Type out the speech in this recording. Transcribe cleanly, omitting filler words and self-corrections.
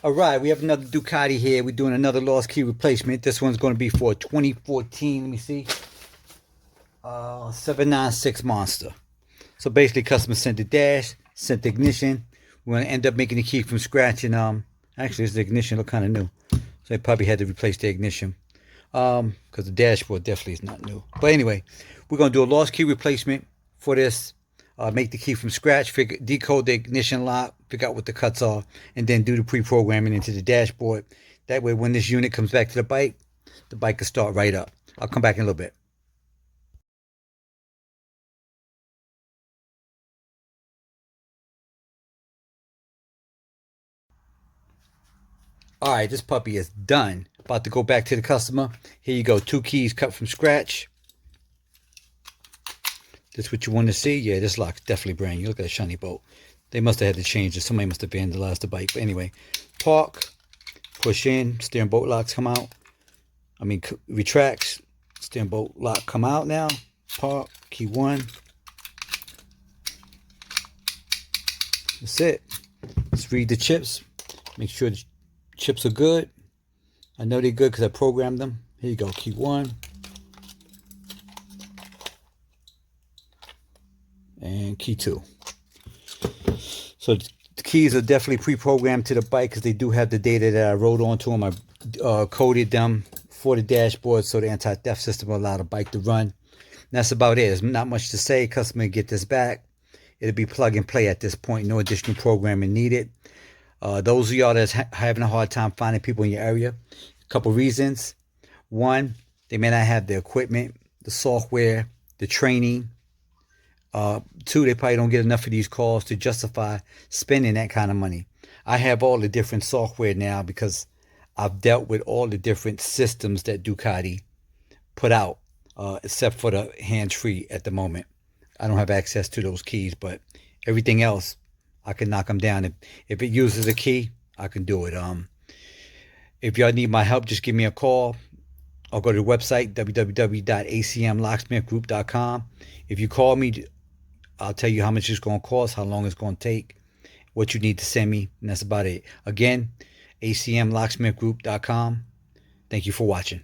All right, we have another Ducati here. We're doing another lost key replacement. This one's going to be for a 2014, let me see, 796 Monster. So basically, customer sent the dash, sent the ignition. We're going to end up making the key from scratch. And actually, this ignition look kind of new. So they probably had to replace the ignition. Because the dashboard definitely is not new. But anyway, we're going to do a lost key replacement for this. Make the key from scratch, decode the ignition lock, figure out what the cuts are, and then do the pre-programming into the dashboard. That way, when this unit comes back to the bike can start right up. I'll come back in a little bit. All right, this puppy is done. About to go back to the customer. Here you go, 2 keys cut from scratch. This what you want to see? Yeah, this lock's definitely brand new. Look at that shiny bolt. They must have had to change it. Somebody must have vandalized the bike. But anyway, park, push in, steering bolt locks come out. Retracts, steering bolt lock come out now. Park, key 1. That's it. Let's read the chips. Make sure the chips are good. I know they're good because I programmed them. Here you go, key 1. And key 2. So the keys are definitely pre-programmed to the bike because they do have the data that I wrote onto them. I coded them for the dashboard so the anti-theft system will allow the bike to run. And that's about it. There's not much to say. Customer get this back. It'll be plug and play at this point. No additional programming needed. Those of y'all that's having a hard time finding people in your area, a couple reasons. One, they may not have the equipment, the software, the training. 2, they probably don't get enough of these calls to justify spending that kind of money. I have all the different software now because I've dealt with all the different systems that Ducati put out, except for the hands-free at the moment. I don't have access to those keys, but everything else, I can knock them down. If it uses a key, I can do it. If y'all need my help, just give me a call. I'll go to the website, www.acmlocksmithgroup.com. If you call me, I'll tell you how much it's going to cost, how long it's going to take, what you need to send me, and that's about it. Again, acmlocksmithgroup.com. Thank you for watching.